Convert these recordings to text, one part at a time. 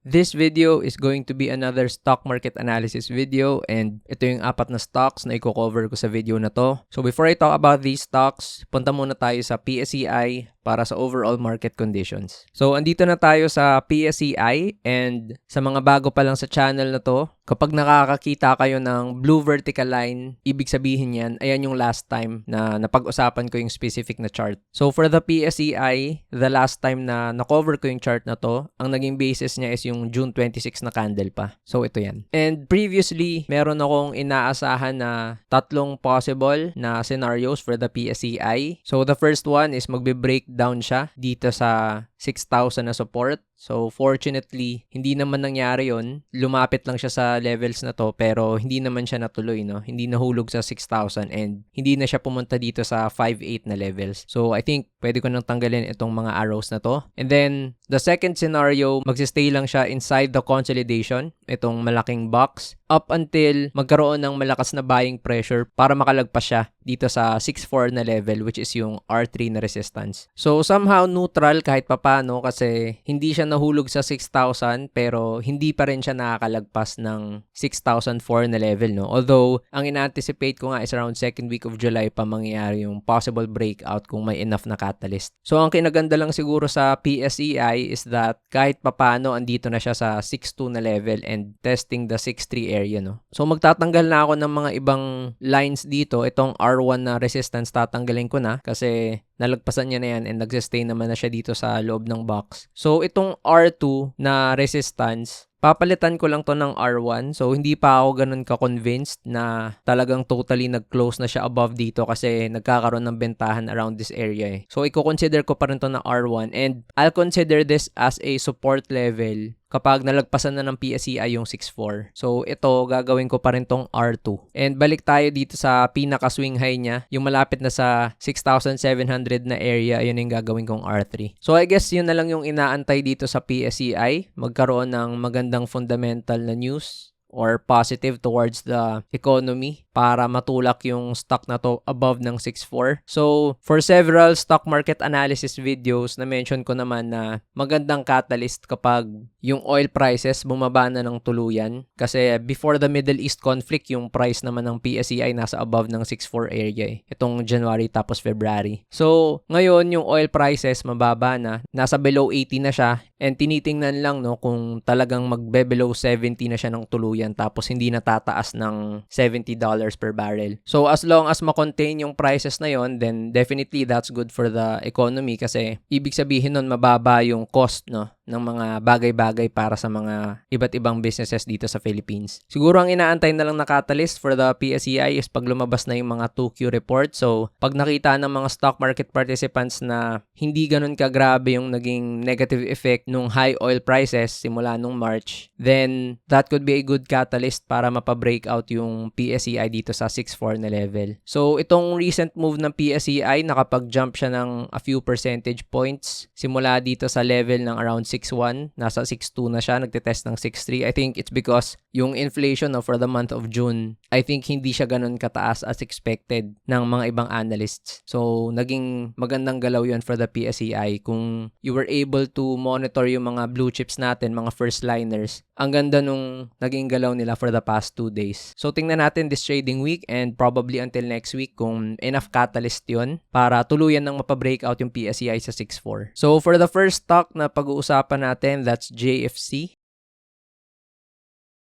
This video is going to be another stock market analysis video and ito yung 4 na stocks na i-cover ko sa video na to. So before I talk about these stocks, punta muna tayo sa PSEI para sa overall market conditions. So andito na tayo sa PSEI and sa mga bago pa lang sa channel na to, kapag nakakakita kayo ng blue vertical line, ibig sabihin yan, ayan yung last time na napag-usapan ko yung specific na chart. So for the PSEI, the last time na na-cover ko yung chart na to, ang naging basis niya is yung June 26 na candle pa. So ito yan. And previously, meron akong inaasahan na 3 possible na scenarios for the PSEI. So the first one is magbe-breakdown siya dito sa 6,000 na support. So, fortunately, hindi naman nangyari yon. Lumapit lang siya sa levels na to, pero hindi naman siya natuloy, no? Hindi nahulog sa 6,000 and hindi na siya pumunta dito sa 5,800 na levels. So, I think pwede ko nang tanggalin itong mga arrows na to. And then, the second scenario, magsistay lang siya inside the consolidation, itong malaking box, up until magkaroon ng malakas na buying pressure para makalagpas siya dito sa 6,400 na level, which is yung R3 na resistance. So, somehow neutral kahit papano kasi hindi siya nahulog sa 6,000 pero hindi pa rin siya nakakalagpas ng 6,004 na level, no? Although, ang ina-anticipate ko nga is around second week of July pa mangyayari yung possible breakout kung may enough na catalyst. So, ang kinaganda lang siguro sa PSEI is that kahit papano andito na siya sa 6,2 na level and testing the 6,3 area, no? So, magtatanggal na ako ng mga ibang lines dito. Itong R1 na resistance tatanggalin ko na kasi nalagpasan niya na yan and nagsistay naman na siya dito sa loob ng box. So, itong R2 na resistance, papalitan ko lang to ng R1. So, hindi pa ako ganun ka-convinced na talagang totally nag-close na siya above dito kasi nagkakaroon ng bentahan around this area. So, i-consider ko pa rin to na R1 and I'll consider this as a support level kapag nalagpasan na ng PSEI yung 6,4. So, ito, gagawin ko pa rin tong R2. And balik tayo dito sa pinaka-swing high niya, yung malapit na sa 6,700 na area, yun yung gagawin kong R3. So, I guess yun na lang yung inaantay dito sa PSEI, magkaroon ng magandang fundamental na news or positive towards the economy para matulak yung stock na to above ng 6,4. So, for several stock market analysis videos, na-mention ko naman na magandang catalyst kapag yung oil prices bumaba na ng tuluyan. Kasi before the Middle East conflict, yung price naman ng PSEI nasa above ng 6,4 area. Itong January tapos February. So, ngayon yung oil prices mababa na. Nasa below 80 na siya. And tinitingnan lang no kung talagang magbe-below 70 na siya ng tuluyan tapos hindi natataas ng $70 per barrel. So as long as ma-contain yung prices na yon, then definitely that's good for the economy kasi ibig sabihin nun mababa yung cost no ng mga bagay-bagay para sa mga iba't ibang businesses dito sa Philippines. Siguro ang inaantay na lang na catalyst for the PSEI is pag lumabas na yung mga 2Q report. So pag nakita ng mga stock market participants na hindi ganun kagrabe yung naging negative effect nung high oil prices simula nung March, then that could be a good catalyst para mapa-breakout yung PSEI dito sa 6,4 na level. So, itong recent move ng PSEI, nakapag-jump siya ng a few percentage points simula dito sa level ng around 6,1. Nasa 6,2 na siya, nagtetest ng 6,3. I think it's because yung inflation for the month of June, I think hindi siya ganun kataas as expected ng mga ibang analysts. So, naging magandang galaw yun for the PSEI. Kung you were able to monitor yung mga blue chips natin, mga first liners, ang ganda nung naging galaw nila for the past 2 days. So, tingnan natin this trading week and probably until next week kung enough catalyst yun para tuluyan ng mapa-breakout yung PSEI sa 6,4. So, for the first stock na pag-uusapan natin, that's JFC.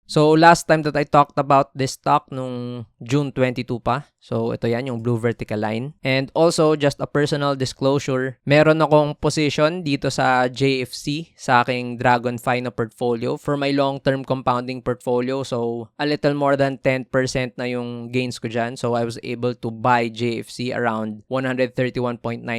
So, last time that I talked about this stock nung June 22 pa. So, ito yan, yung blue vertical line. And also, just a personal disclosure, meron akong position dito sa JFC sa aking Dragonfly na portfolio for my long-term compounding portfolio. So, a little more than 10% na yung gains ko dyan. So, I was able to buy JFC around 131.98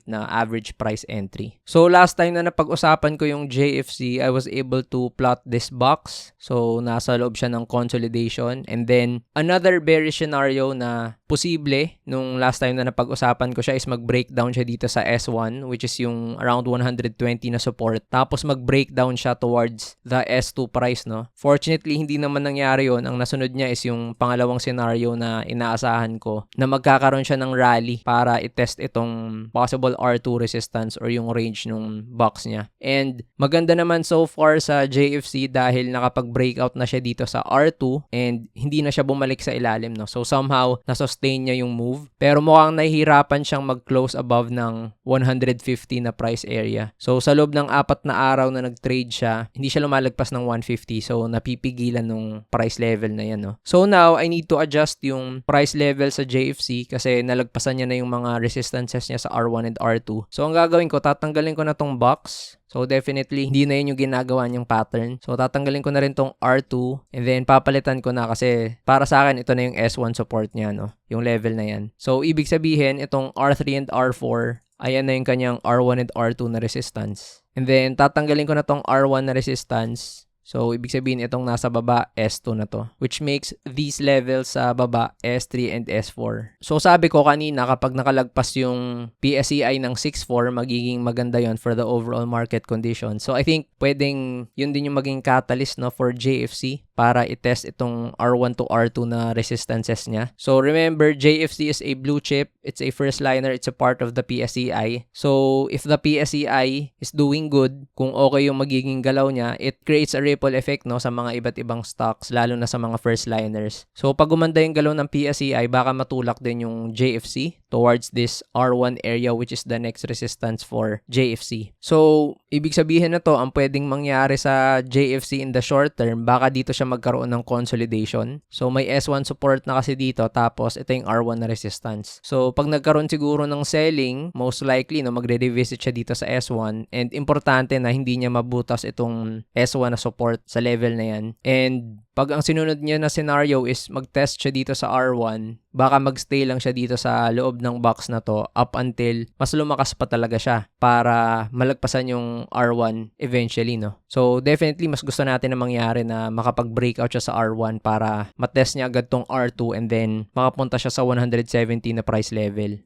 na average price entry. So, last time na napag-usapan ko yung JFC, I was able to plot this box. So, nasa nasa loob siya ng consolidation. And then, another bearish scenario na posible nung last time na napag-usapan ko siya is mag-breakdown siya dito sa S1, which is yung around 120 na support. Tapos mag-breakdown siya towards the S2 price, no? Fortunately, hindi naman nangyari yon. Ang nasunod niya is yung pangalawang scenario na inaasahan ko na magkakaroon siya ng rally para i-test itong possible R2 resistance or yung range nung box niya. And maganda naman so far sa JFC dahil nakapag-breakout na siya dito sa R2 and hindi na siya bumalik sa ilalim, no? So somehow na-sustain niya yung move. Pero mukhang nahihirapan siyang mag-close above ng 150 na price area. So sa loob ng 4 na araw na nag-trade siya, hindi siya lumalagpas ng 150. So napipigilan nung price level na yan, no? So now I need to adjust yung price level sa JFC kasi nalagpasan niya na yung mga resistances niya sa R1 and R2. So ang gagawin ko, tatanggalin ko na tong box. So definitely, hindi na yun yung ginagawa niyang pattern. So tatanggalin ko na rin tong R2 and then papalitan ko na kasi para sa akin, ito na yung S1 support niya, no? Yung level na yan. So ibig sabihin, itong R3 and R4, ayan na yung kanyang R1 and R2 na resistance. And then tatanggalin ko na tong R1 na resistance. So, ibig sabihin itong nasa baba, S2 na to. Which makes these levels sa baba, S3 and S4. So, sabi ko kanina, kapag nakalagpas yung PSEI ng 6.4, magiging maganda yon for the overall market condition. So, I think pwedeng yun din yung maging catalyst, no, for JFC para i-test itong R1 to R2 na resistances niya. So, remember, JFC is a blue chip. It's a first liner. It's a part of the PSEI. So, if the PSEI is doing good, kung okay yung magiging galaw niya, it creates a ripple effect, no, sa mga iba't ibang stocks, lalo na sa mga first liners. So, pag gumanda yung galaw ng PSEI, baka matulak din yung JFC towards this R1 area, which is the next resistance for JFC. So, ibig sabihin na to, ang pwedeng mangyari sa JFC in the short term, baka dito siya magkaroon ng consolidation. So, may S1 support na kasi dito, tapos ito yung R1 na resistance. So, pag nagkaroon siguro ng selling, most likely, no, magre-revisit siya dito sa S1, and importante na hindi niya mabutas itong S1 na support sa level na yan. And pag ang sinunod niya na scenario is mag-test siya dito sa R1, baka mag-stay lang siya dito sa loob ng box na to up until mas lumakas pa talaga siya para malagpasan yung R1 eventually, no? So, definitely, mas gusto natin na mangyari na makapag-breakout siya sa R1 para matest niya agad tong R2 and then makapunta siya sa 170 na price level.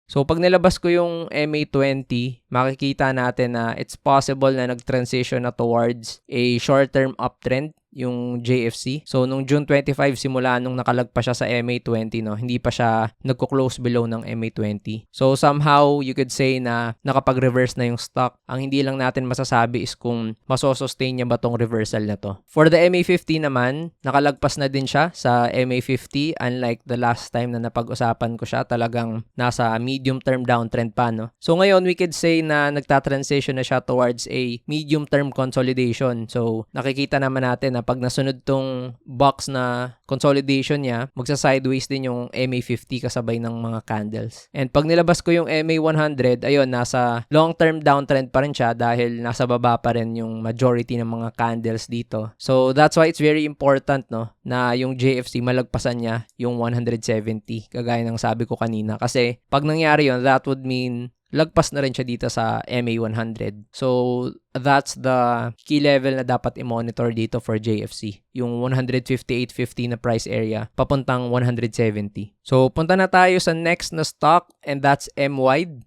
So, pag nilabas ko yung MA20, makikita natin na it's possible na nag-transition na towards a short-term uptrend yung JFC. So, nung June 25, simula nung nakalagpas siya sa MA20, no, hindi pa siya nagko-close below ng MA20. So, somehow, you could say na nakapag-reverse na yung stock. Ang hindi lang natin masasabi is kung masosustain niya ba tong reversal na to. For the MA50 naman, nakalagpas na din siya sa MA50. Unlike the last time na napag-usapan ko siya, talagang nasa medium-term downtrend pa, no? So, ngayon, we could say na nagta-transition na siya towards a medium-term consolidation. So, nakikita naman natin na pag nasunod tong box na consolidation niya, magsa-sideways din yung MA50 kasabay ng mga candles. And pag nilabas ko yung MA100, ayun, nasa long-term downtrend pa rin siya dahil nasa baba pa rin yung majority ng mga candles dito. So, that's why it's very important, no, na yung JFC malagpasan niya yung 170, kagaya ng sabi ko kanina. Kasi pag nangyari yun, that would mean lagpas na rin siya dito sa MA100. So, that's the key level na dapat i-monitor dito for JFC. Yung 158.50 na price area, papuntang 170. So, punta na tayo sa next na stock and that's M-Wide.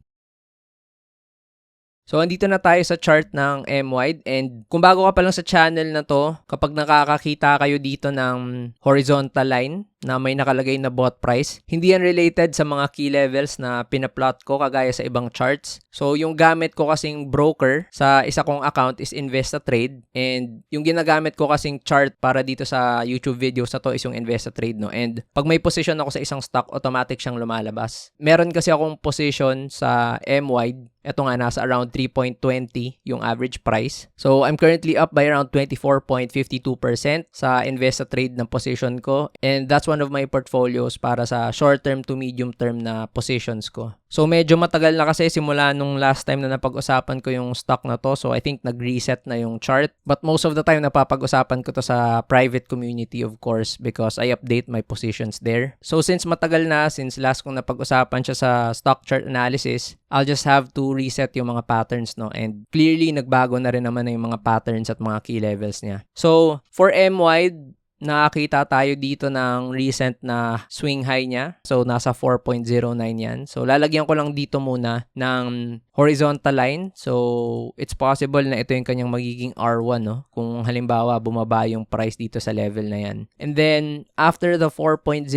So, andito na tayo sa chart ng M-Wide and kung bago ka pa lang sa channel na to, kapag nakakakita kayo dito ng horizontal line na may nakalagay na bought price, hindi yan related sa mga key levels na pinaplot ko kagaya sa ibang charts. So, yung gamit ko kasing broker sa isa kong account is InvestaTrade and yung ginagamit ko kasing chart para dito sa YouTube videos na to is yung InvestaTrade, no? And pag may position ako sa isang stock, automatic siyang lumalabas. Meron kasi akong position sa M-Wide. Ito nga, nasa around 3.20 yung average price. So, I'm currently up by around 24.52% sa InvestaTrade na position ko. And that's one of my portfolios para sa short-term to medium-term na positions ko. So medyo matagal na kasi simula nung last time na napag-usapan ko yung stock na to. So I think nag-reset na yung chart. But most of the time napapag-usapan ko to sa private community of course because I update my positions there. So since matagal na, since last kong napag-usapan siya sa stock chart analysis, I'll just have to reset yung mga patterns, no? And clearly nagbago na rin naman na yung mga patterns at mga key levels niya. So for M-wide, nakakita tayo dito ng recent na swing high niya. So, nasa 4.09 yan. So, lalagyan ko lang dito muna ng horizontal line. So, it's possible na ito yung kanyang magiging R1, no? Kung halimbawa, bumaba yung price dito sa level na yan. And then, after the 4.09,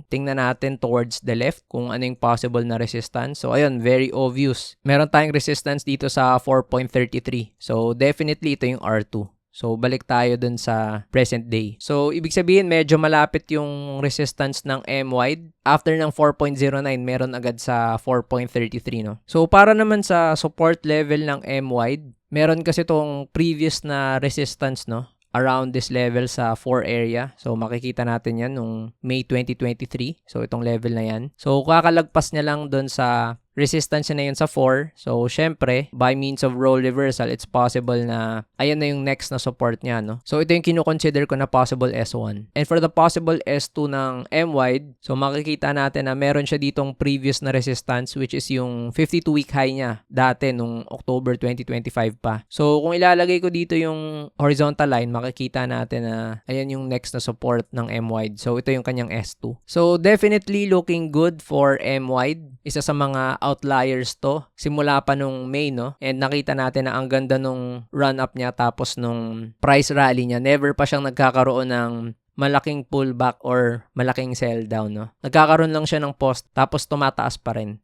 tingnan natin towards the left kung ano yung possible na resistance. So, ayun, very obvious. Meron tayong resistance dito sa 4.33. So, definitely ito yung R2. So, balik tayo dun sa present day. So, ibig sabihin, medyo malapit yung resistance ng M-wide. After ng 4.09, meron agad sa 4.33, no? So, para naman sa support level ng M-wide, meron kasi tong previous na resistance, no? Around this level sa 4 area. So, makikita natin yan nung May 2023. So, itong level na yan. So, kakalagpas niya lang dun sa resistance na yun sa 4. So, syempre, by means of role reversal, it's possible na ayan na yung next na support niya, no? So, ito yung kinukonsider ko na possible S1. And for the possible S2 ng M-wide, so makikita natin na meron siya ditong previous na resistance which is yung 52-week high niya dati nung October 2025 pa. So, kung ilalagay ko dito yung horizontal line, makikita natin na ayan yung next na support ng M-wide. So, ito yung kanyang S2. So, definitely looking good for M-wide. Isa sa mga outliers to simula pa nung May, no? And nakita natin na ang ganda nung run-up niya tapos nung price rally niya. Never pa siyang nagkakaroon ng malaking pullback or malaking sell down, no? Nagkakaroon lang siya ng post tapos tumataas pa rin.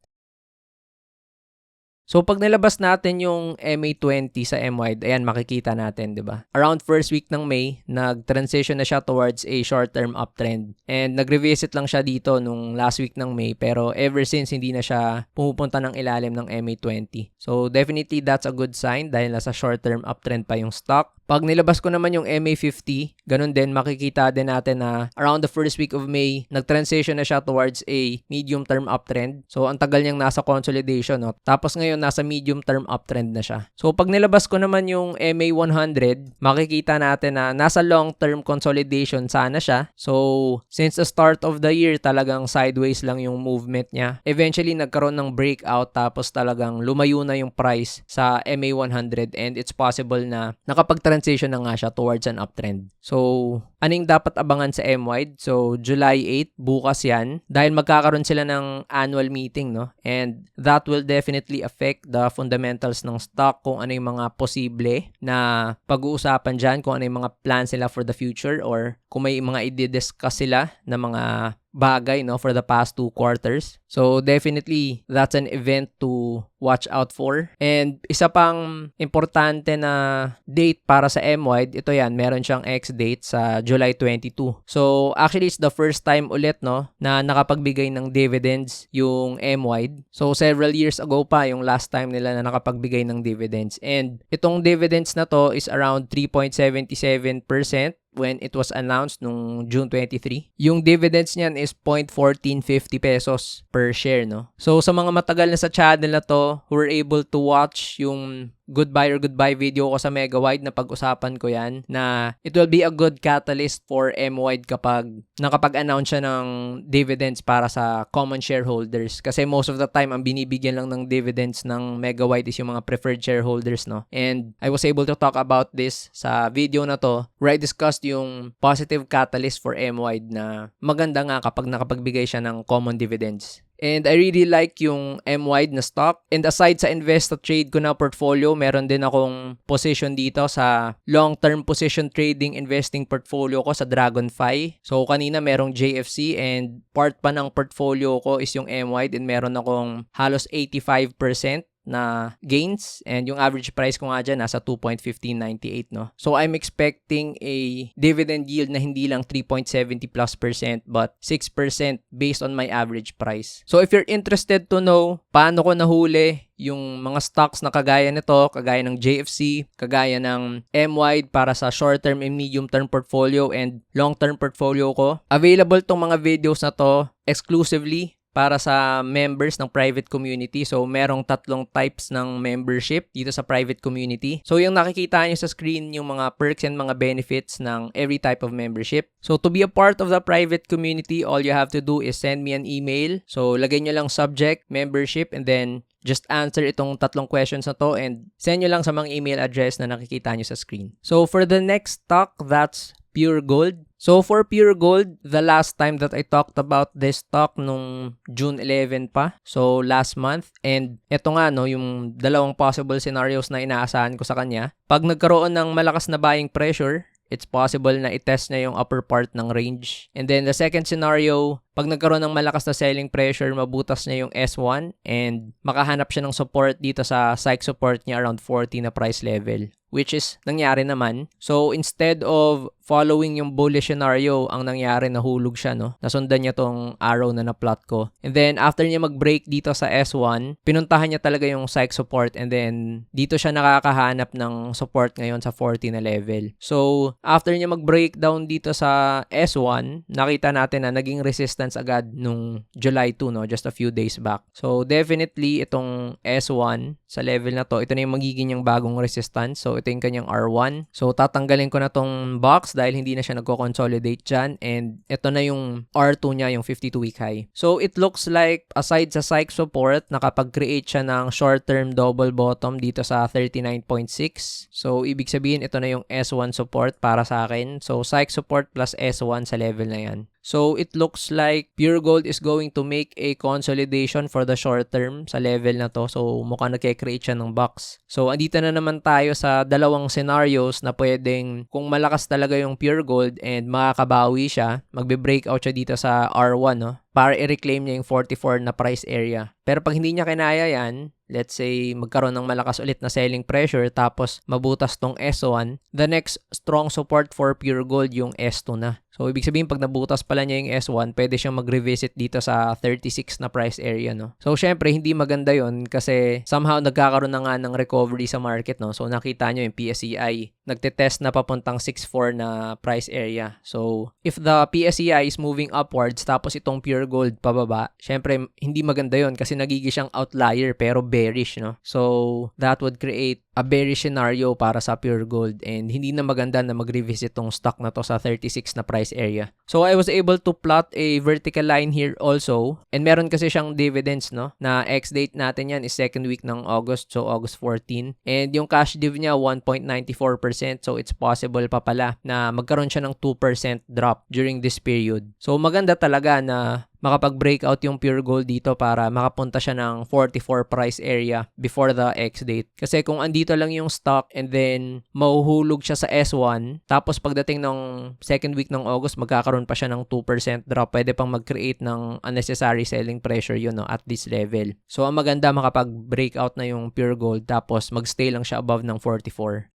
So, pag nilabas natin yung MA20 sa M-wide, ayan, makikita natin, di ba? Around first week ng May, nag-transition na siya towards a short-term uptrend. And nag-revisit lang siya dito nung last week ng May, pero ever since, hindi na siya pumupunta ng ilalim ng MA20. So, definitely, that's a good sign dahil nasa short-term uptrend pa yung stock. Pag nilabas ko naman yung MA50, ganun din, makikita din natin na around the first week of May, nag-transition na siya towards a medium-term uptrend. So, ang tagal niyang nasa consolidation, no? Tapos ngayon, nasa medium-term uptrend na siya. So, pag nilabas ko naman yung MA100, makikita natin na nasa long-term consolidation sana siya. So, since the start of the year, talagang sideways lang yung movement niya. Eventually, nagkaroon ng breakout tapos talagang lumayo na yung price sa MA100 and it's possible na nakapag-transition na nga siya towards an uptrend. So, aning dapat abangan sa M-wide? So, July 8, bukas yan. Dahil magkakaroon sila ng annual meeting, no? And that will definitely affect the fundamentals ng stock, kung ano yung mga posible na pag-uusapan dyan, kung ano yung mga plans sila for the future or kung may mga i-discuss sila na mga bagay, no, for the past 2 quarters. So, definitely, that's an event to watch out for. And isa pang importante na date para sa M-wide, ito yan, meron siyang ex-date sa July 22. So, actually, it's the first time ulit, no, na nakapagbigay ng dividends yung M-wide. So, several years ago pa yung last time nila na nakapagbigay ng dividends. And itong dividends na to is around 3.77% when it was announced nung June 23. Yung dividends niyan is 0.1450 pesos per share, no? So, sa mga matagal na sa channel na to, who were able to watch yung goodbye or goodbye video ko sa Mega-wide, na pag-usapan ko yan, na it will be a good catalyst for M-wide kapag nakapag-announce siya ng dividends para sa common shareholders. Kasi most of the time, ang binibigyan lang ng dividends ng Mega-wide is yung mga preferred shareholders, no? And I was able to talk about this sa video na to where I discussed yung positive catalyst for M-wide na maganda nga kapag nakapagbigay siya ng common dividends. And I really like yung M-wide na stock. And aside sa invest trade ko na portfolio, meron din akong position dito sa long-term position trading investing portfolio ko sa Dragonfly. So, kanina merong JFC and part pa ng portfolio ko is yung M-wide and meron akong halos 85% na gains and yung average price ko nga dyan nasa 2.1598, no? So, I'm expecting a dividend yield na hindi lang 3.70+% but 6% based on my average price. So, if you're interested to know paano ko nahuli yung mga stocks na kagaya nito, kagaya ng JFC, kagaya ng M-wide para sa short-term and medium-term portfolio and long-term portfolio ko, available tong mga videos na to exclusively para sa members ng private community. So, merong 3 types ng membership dito sa private community. So, yung nakikita nyo sa screen, yung mga perks and mga benefits ng every type of membership. So, to be a part of the private community, all you have to do is send me an email. So, lagay nyo lang subject, membership, and then just answer itong 3 questions na to and send nyo lang sa mga email address na nakikita nyo sa screen. So, for the next stock, that's Pure Gold. So, for Pure Gold, the last time that I talked about this stock nung June 11 pa. So, last month. And ito nga, no, yung 2 possible scenarios na inaasahan ko sa kanya. Pag nagkaroon ng malakas na buying pressure, it's possible na i-test niya yung upper part ng range. And then, the second scenario, pag nagkaroon ng malakas na selling pressure, mabutas niya yung S1 and makahanap siya ng support dito sa psych support niya around 40 na price level. Which is nangyari naman. So, instead of following yung bullish scenario, ang nangyari, nahulog siya, no? Nasundan niya tong arrow na na-plot ko. And then, after niya mag-break dito sa S1, pinuntahan niya talaga yung psych support and then, dito siya nakakahanap ng support ngayon sa 40 na level. So, after niya mag-break down dito sa S1, nakita natin na naging resistance agad nung July 2, no? Just a few days back. So, definitely, itong S1 sa level na to, ito na yung magiging yung bagong resistance. So, ito yung kanyang R1. So, tatanggalin ko na tong box dahil hindi na siya nagko-consolidate dyan. And ito na yung R2 niya, yung 52-week high. So, it looks like, aside sa psych support, nakapag-create siya ng short-term double bottom dito sa 39.6. So, ibig sabihin, ito na yung S1 support para sa akin. So, psych support plus S1 sa level na yan. So, it looks like Pure Gold is going to make a consolidation for the short term sa level na to. So, mukhang nagke-create siya ng box. So, andito na naman tayo sa 2 scenarios na pwedeng kung malakas talaga yung Pure Gold and makakabawi siya, magbe-breakout siya dito sa R1, no? Para i-reclaim niya yung 44 na price area. Pero pag hindi niya kinaya yan, let's say magkaroon ng malakas ulit na selling pressure tapos mabutas tong S1, the next strong support for Pure Gold yung S2 na. So, ibig sabihin, pag nabutas pala niya yung S1, pwede siyang mag-revisit dito sa 36 na price area, no? So, syempre, hindi maganda yon kasi somehow nagkakaroon na nga ng recovery sa market, no? So, nakita nyo yung PSEI, nagtetest na papuntang 6.4 na price area. So, if the PSEI is moving upwards, tapos itong Pure Gold pababa, syempre, hindi maganda yon kasi nagiging siyang outlier pero bearish, no? So, that would create a bearish scenario para sa Pure Gold and hindi na maganda na mag-revisit tong stock na to sa 36 na price area. So, I was able to plot a vertical line here also and meron kasi siyang dividends, no? Na ex-date natin yan is 2nd week ng August, so August 14. And yung cash div niya, 1.94%. So, it's possible pa pala na magkaroon siya ng 2% drop during this period. So, maganda talaga na makapag-breakout yung Pure Gold dito para makapunta siya ng 44 price area before the ex-date. Kasi kung andito lang yung stock and then mahuhulog siya sa S1, tapos pagdating ng 2nd week ng August, magkakaroon pa siya ng 2% drop. Pwede pang mag-create ng unnecessary selling pressure yun, no, at this level. So, ang maganda makapag-breakout na yung Pure Gold tapos mag-stay lang siya above ng 44.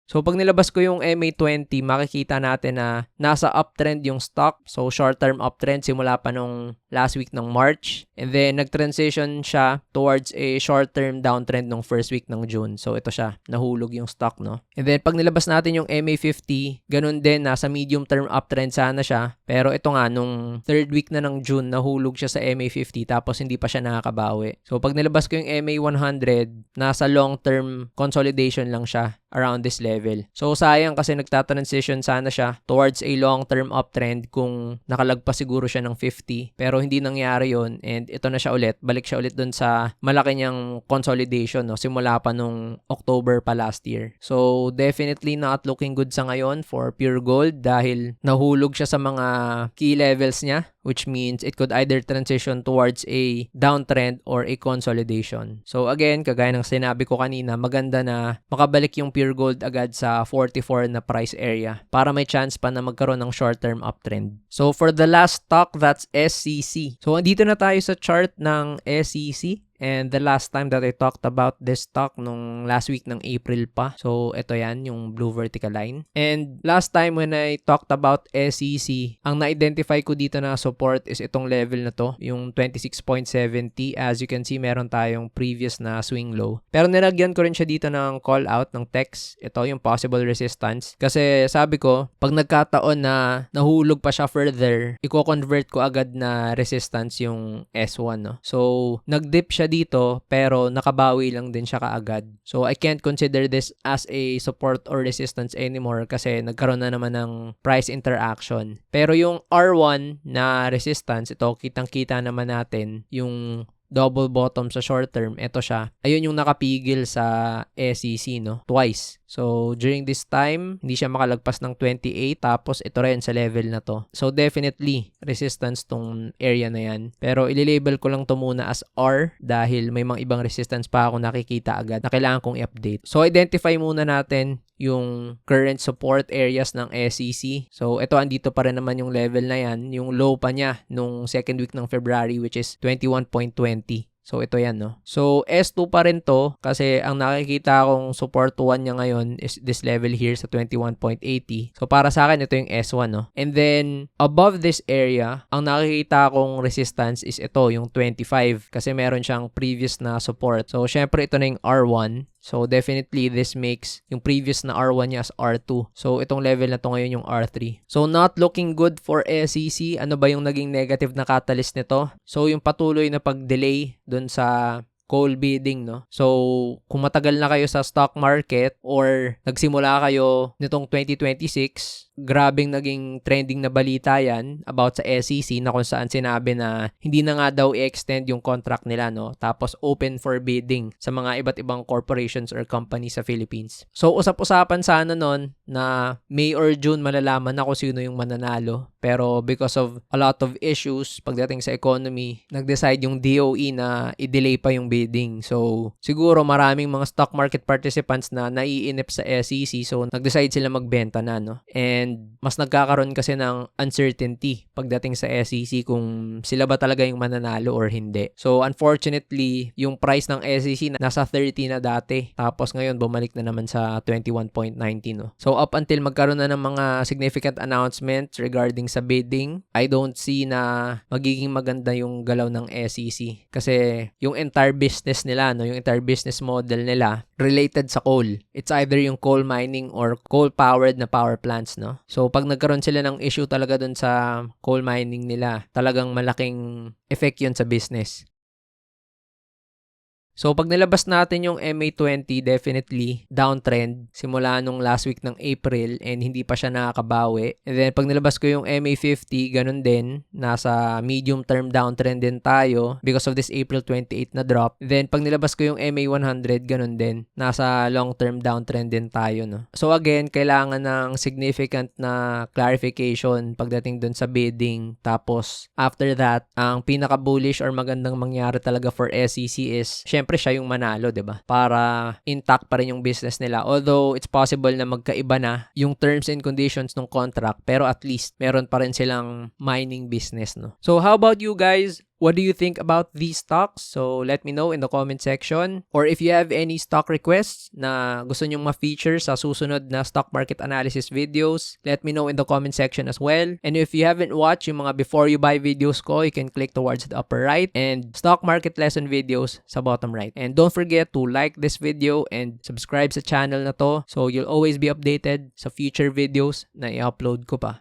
So, pag nilabas ko yung MA20, makikita natin na nasa uptrend yung stock. So, short-term uptrend simula pa nung last week ng March. And then, nag-transition siya towards a short-term downtrend nung first week ng June. So, ito siya. Nahulog yung stock, no? And then, pag nilabas natin yung MA50, ganun din, nasa medium-term uptrend sana siya. Pero ito nga, nung 3rd week na ng June, nahulog siya sa MA50 tapos hindi pa siya nakakabawi. So, pag nilabas ko yung MA100, nasa long-term consolidation lang siya around this level. So, sayang kasi nagta-transition sana siya towards a long-term uptrend kung nakalagpas siguro siya ng 50. Pero hindi nangyari yon and ito na siya ulit. Balik siya ulit dun sa malaki niyang consolidation, no? Simula pa nung October pa last year. So, definitely not looking good sa ngayon for Pure Gold dahil nahulog siya sa mga key levels niya, which means it could either transition towards a downtrend or a consolidation. So, again, kagaya ng sinabi ko kanina, maganda na makabalik yung Pure Gold agad sa 44 na price area para may chance pa na magkaroon ng short-term uptrend. So, for the last stock, that's SCC. So, andito na tayo sa chart ng SCC. And the last time that I talked about this stock nung last week ng April pa. So, ito yan, yung blue vertical line. And last time when I talked about SEC, ang na-identify ko dito na support is itong level na to, yung 26.70. As you can see, meron tayong previous na swing low. Pero nilagyan ko rin siya dito ng call out ng text. Ito yung possible resistance. Kasi sabi ko, pag nagkataon na nahulog pa siya further, i-convert ko agad na resistance yung S1, no? So, nag-dip siya dito, pero nakabawi lang din siya kaagad. So, I can't consider this as a support or resistance anymore kasi nagkaroon na naman ng price interaction. Pero yung R1 na resistance, ito, kitang-kita naman natin yung double bottom sa short term, ito siya. Ayun yung nakapigil sa SEC, no? Twice. So, during this time, hindi siya makalagpas ng 28, tapos ito rin sa level na to. So, definitely, resistance tong area na yan. Pero, ililabel ko lang to muna as R dahil may mga ibang resistance pa ako nakikita agad na kailangan kong i-update. So, identify muna natin yung current support areas ng SEC. So, ito, andito pa rin naman yung level na yan. Yung low pa niya nung second week ng February, which is 21.20. So, ito yan, no? So, S2 pa rin to kasi ang nakikita kong support 1 niya ngayon is this level here sa 21.80. So, para sa akin, ito yung S1, no? And then, above this area, ang nakikita kong resistance is ito, yung 25 kasi meron siyang previous na support. So, syempre, ito na yung R1. So, definitely, this makes yung previous na R1 niya as R2. So, itong level na to ngayon yung R3. So, not looking good for SEC. Ano ba yung naging negative na catalyst nito? So, yung patuloy na pag-delay dun sa call bidding, no? So, kung matagal na kayo sa stock market or nagsimula kayo nitong 2026, grabing naging trending na balita yan about sa SEC na kung saan sinabi na hindi na nga daw i-extend yung contract nila, no? Tapos open for bidding sa mga iba't ibang corporations or companies sa Philippines. So, usap-usapan sana nun na May or June malalaman na kung sino yung mananalo. Pero because of a lot of issues pagdating sa economy, nag-decide yung DOE na i-delay pa yung bidding. So, siguro maraming mga stock market participants na naiinip sa SEC. So, nag-decide sila magbenta na, no? And mas nagkakaroon kasi ng uncertainty pagdating sa SEC kung sila ba talaga yung mananalo or hindi. So, unfortunately, yung price ng SEC nasa 30 na dati. Tapos ngayon, bumalik na naman sa 21.90, no? So, up until magkaroon na ng mga significant announcements regarding sa bidding, I don't see na magiging maganda yung galaw ng SEC. Kasi yung entire business nila, no, yung entire business model nila, related sa coal. It's either yung coal mining or coal-powered na power plants, no? So, pag nagkaroon sila ng issue talaga dun sa coal mining nila, talagang malaking effect yun sa business. So, pag nilabas natin yung MA20, definitely downtrend simula nung last week ng April and hindi pa siya nakakabawi. And then, pag nilabas ko yung MA50, ganun din. Nasa medium term downtrend din tayo because of this April 28 na drop. Then, pag nilabas ko yung MA100, ganun din. Nasa long term downtrend din tayo, no? So, again, kailangan ng significant na clarification pagdating dun sa bidding. Tapos, after that, ang pinaka-bullish or magandang mangyari talaga for SEC is, syempre, siya yung manalo, 'di ba? Para intact pa rin yung business nila. Although it's possible na magkaiba na yung terms and conditions ng contract, pero at least meron pa rin silang mining business, no? So how about you guys? What do you think about these stocks? So, let me know in the comment section. Or if you have any stock requests na gusto nyong ma-feature sa susunod na stock market analysis videos, let me know in the comment section as well. And if you haven't watched yung mga before you buy videos ko, you can click towards the upper right and stock market lesson videos sa bottom right. And don't forget to like this video and subscribe sa channel na to so you'll always be updated sa future videos na i-upload ko pa.